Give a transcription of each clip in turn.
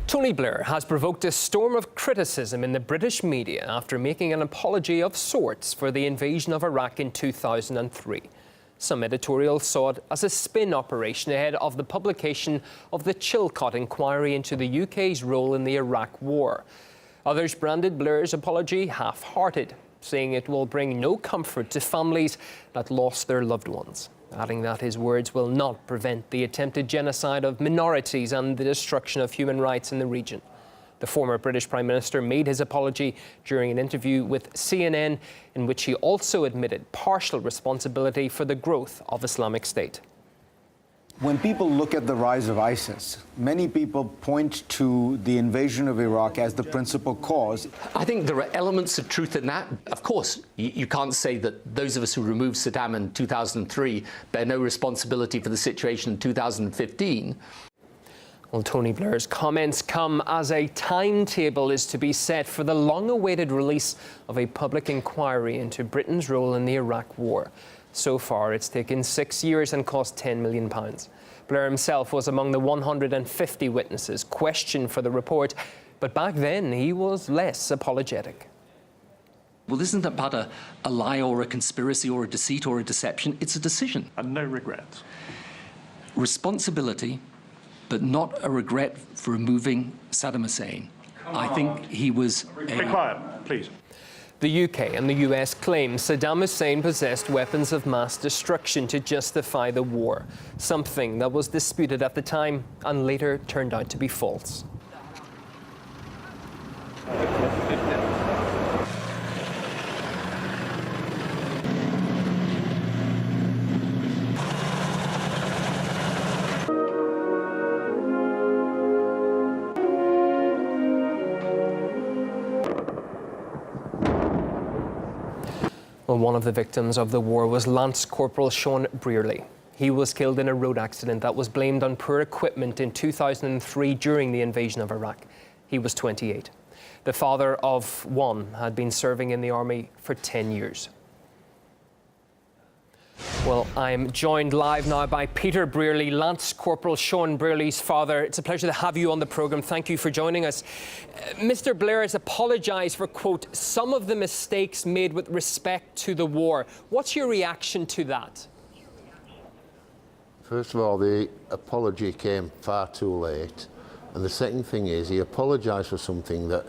Tony Blair has provoked a storm of criticism in the British media after making an apology of sorts for the invasion of Iraq in 2003. Some editorials saw it as a spin operation ahead of the publication of the Chilcot inquiry into the UK's role in the Iraq War. Others branded Blair's apology half-hearted, saying it will bring no comfort to families that lost their loved ones, adding that his words will not prevent the attempted genocide of minorities and the destruction of human rights in the region. The former British Prime Minister made his apology during an interview with CNN, in which he also admitted partial responsibility for the growth of Islamic State. When people look at the rise of ISIS, many people point to the invasion of Iraq as the principal cause. I think there are elements of truth in that. Of course, you can't say that those of us who removed Saddam in 2003 bear no responsibility for the situation in 2015. Well, Tony Blair's comments come as a timetable is to be set for the long-awaited release of a public inquiry into Britain's role in the Iraq War. So far, it's taken 6 years and cost £10 million. Blair himself was among the 150 witnesses questioned for the report, but back then he was less apologetic. Well, this isn't about a lie or a conspiracy or a deceit or a deception. It's a decision. And no regrets. Responsibility, but not a regret for removing Saddam Hussein. I think he was Be quiet, please. The UK and the US claim Saddam Hussein possessed weapons of mass destruction to justify the war, something that was disputed at the time and later turned out to be false. Well, one of the victims of the war was Lance Corporal Sean Brearley. He was killed in a road accident that was blamed on poor equipment in 2003 during the invasion of Iraq. He was 28. The father of one had been serving in the army for 10 years. Well, I'm joined live now by Peter Brearley, Lance Corporal Sean Brearley's father. It's a pleasure to have you on the programme. Thank you for joining us. Mr. Blair has apologised for, quote, some of the mistakes made with respect to the war. What's your reaction to that? First of all, the apology came far too late. And the second thing is he apologised for something that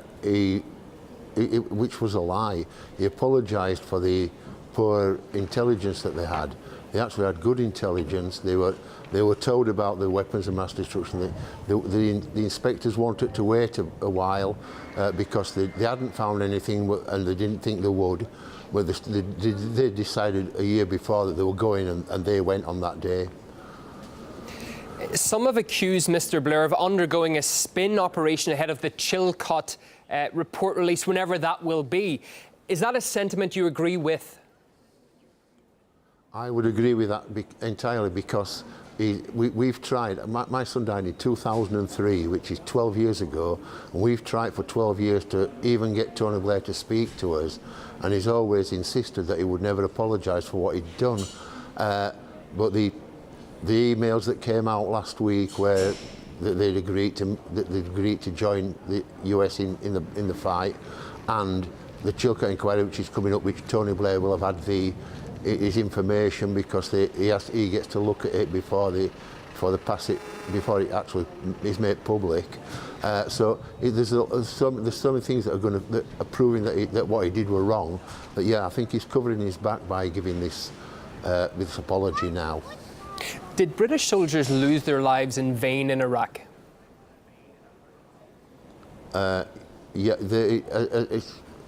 which was a lie. He apologised for the poor intelligence that they had. They actually had good intelligence. They were told about the weapons of mass destruction. The inspectors wanted to wait a while because they hadn't found anything and they didn't think they would. But they decided a year before that they were going and they went on that day. Some have accused Mr. Blair of undergoing a spin operation ahead of the Chilcot report release, whenever that will be. Is that a sentiment you agree with? I would agree with that entirely because we've tried. My son died in 2003, which is 12 years ago, and we've tried for 12 years to even get Tony Blair to speak to us, and he's always insisted that he would never apologise for what he'd done. But the emails that came out last week where they'd agreed to join the US in the fight, and the Chilcot inquiry, which is coming up, which Tony Blair will have had his information because he gets to look at it before it actually is made public. So there's so many things that are proving that what he did were wrong. But yeah, I think he's covering his back by giving this apology now. Did British soldiers lose their lives in vain in Iraq? Yeah,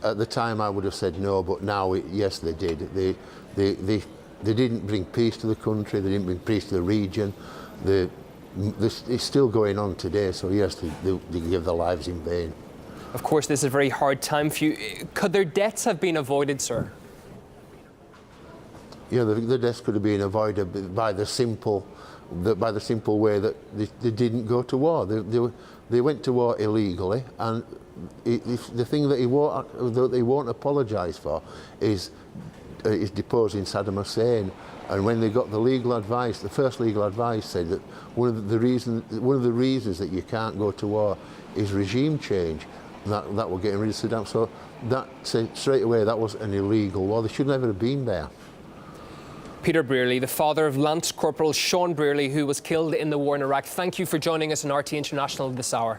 at the time I would have said no, but now yes, they did. They didn't bring peace to the country. They didn't bring peace to the region. It's still going on today. So yes, they give their lives in vain. Of course, this is a very hard time for you. Could their deaths have been avoided, sir? Yeah, the deaths could have been avoided by the simple way that they didn't go to war. They went to war illegally, and the thing that he won't apologise for is is deposing Saddam Hussein. And when they got the legal advice, the first legal advice said that one of the reasons that you can't go to war is regime change. And that will get rid of Saddam. So that said straight away that was an illegal war. They should never have been there. Peter Brearley, the father of Lance Corporal Sean Brearley, who was killed in the war in Iraq. Thank you for joining us on RT International this hour.